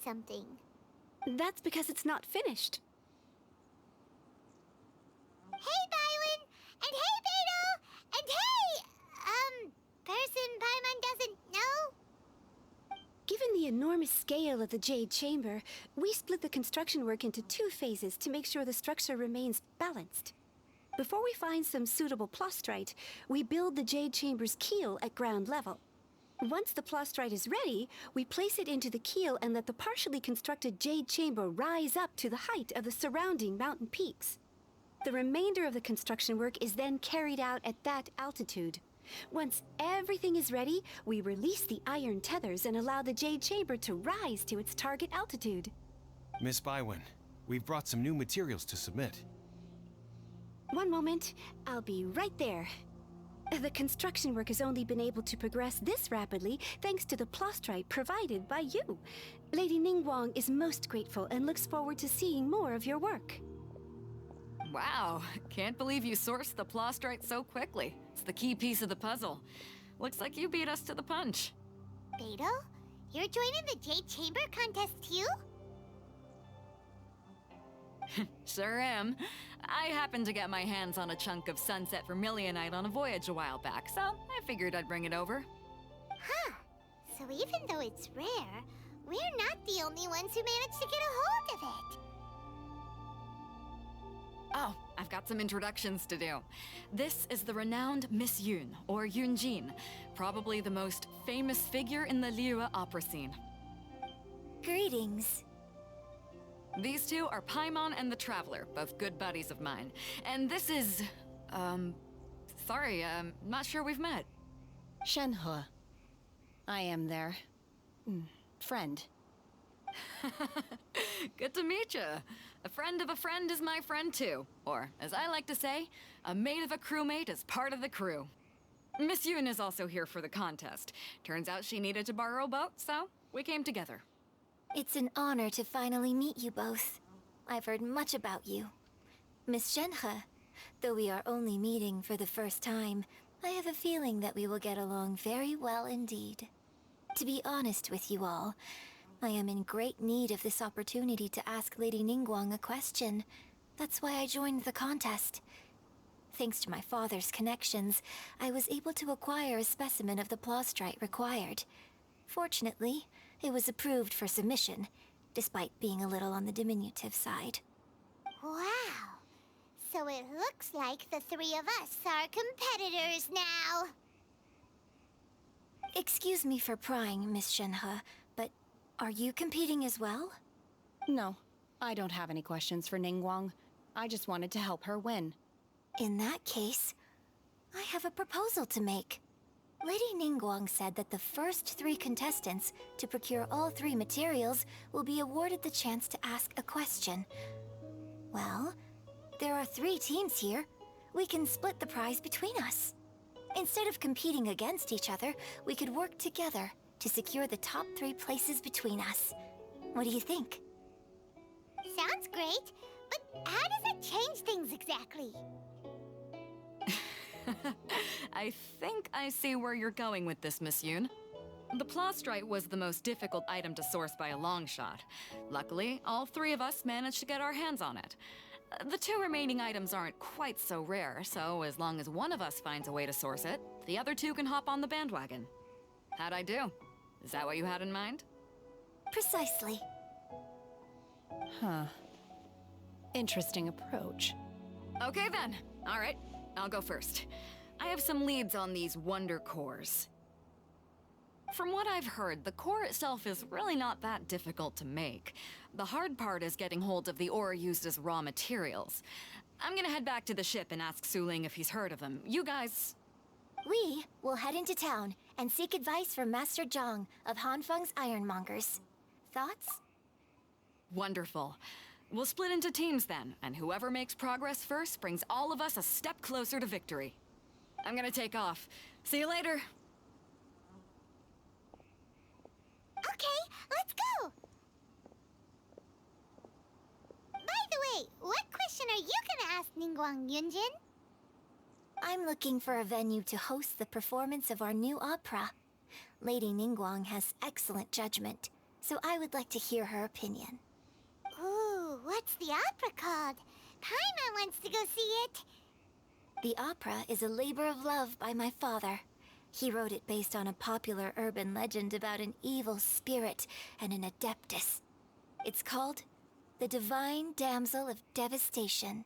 something. That's because it's not finished. Hey, Byron! And hey, Beto! And hey! Person Paimon doesn't know? Given the enormous scale of the Jade Chamber, we split the construction work into 2 phases to make sure the structure remains balanced. Before we find some suitable plastrite, we build the Jade Chamber's keel at ground level. Once the plastrite is ready, we place it into the keel and let the partially constructed Jade Chamber rise up to the height of the surrounding mountain peaks. The remainder of the construction work is then carried out at that altitude. Once everything is ready, we release the iron tethers and allow the Jade Chamber to rise to its target altitude. Miss Bywin, we've brought some new materials to submit. One moment, I'll be right there. The construction work has only been able to progress this rapidly thanks to the plastrite provided by you. Lady Ningguang is most grateful and looks forward to seeing more of your work. Wow, can't believe you sourced the plastrite so quickly. It's the key piece of the puzzle. Looks like you beat us to the punch. Beto? You're joining the Jade Chamber contest too? Sure am. I happened to get my hands on a chunk of sunset vermilionite on a voyage a while back, so I figured I'd bring it over. Huh. So even though it's rare, we're not the only ones who managed to get a hold of it. Oh, I've got some introductions to do. This is the renowned Miss Yun, or Yunjin, probably the most famous figure in the Liyue opera scene. Greetings. These two are Paimon and the Traveler, both good buddies of mine. And this is... sorry, not sure we've met. Shenhe. I am their... friend. Good to meet you. A friend of a friend is my friend too. Or, as I like to say, a mate of a crewmate is part of the crew. Miss Yun is also here for the contest. Turns out she needed to borrow a boat, so we came together. It's an honor to finally meet you both. I've heard much about you. Miss Shenhe, though we are only meeting for the first time, I have a feeling that we will get along very well indeed. To be honest with you all, I am in great need of this opportunity to ask Lady Ningguang a question. That's why I joined the contest. Thanks to my father's connections, I was able to acquire a specimen of the plastrite required. Fortunately, it was approved for submission, despite being a little on the diminutive side. Wow. So it looks like the 3 of us are competitors now. Excuse me for prying, Miss Shenhe, but are you competing as well? No, I don't have any questions for Ningguang. I just wanted to help her win. In that case, I have a proposal to make. Lady Ningguang said that the first 3 contestants to procure all 3 materials will be awarded the chance to ask a question. Well, there are 3 teams here. We can split the prize between us. Instead of competing against each other, we could work together to secure the top 3 places between us. What do you think? Sounds great, but how does it change things exactly? I think I see where you're going with this, Miss Yun. The plastrite was the most difficult item to source by a long shot. Luckily, all 3 of us managed to get our hands on it. The 2 remaining items aren't quite so rare, so as long as one of us finds a way to source it, the other 2 can hop on the bandwagon. How'd I do? Is that what you had in mind? Precisely. Huh. Interesting approach. Okay then. All right, I'll go first. I have some leads on these wonder cores. From what I've heard, the core itself is really not that difficult to make. The hard part is getting hold of the ore used as raw materials. I'm gonna head back to the ship and ask Suling if he's heard of them. You guys... We will head into town and seek advice from Master Zhang of Hanfeng's Ironmongers. Thoughts? Wonderful. We'll split into teams then, and whoever makes progress first brings all of us a step closer to victory. I'm gonna take off. See you later. Okay, let's go! By the way, what question are you gonna ask Ningguang Yunjin? I'm looking for a venue to host the performance of our new opera. Lady Ningguang has excellent judgment. so I would like to hear her opinion. Ooh, what's the opera called? Paimon wants to go see it. The opera is a labor of love by my father. He wrote it based on a popular urban legend about an evil spirit and an adeptus. It's called The Divine Damsel of Devastation.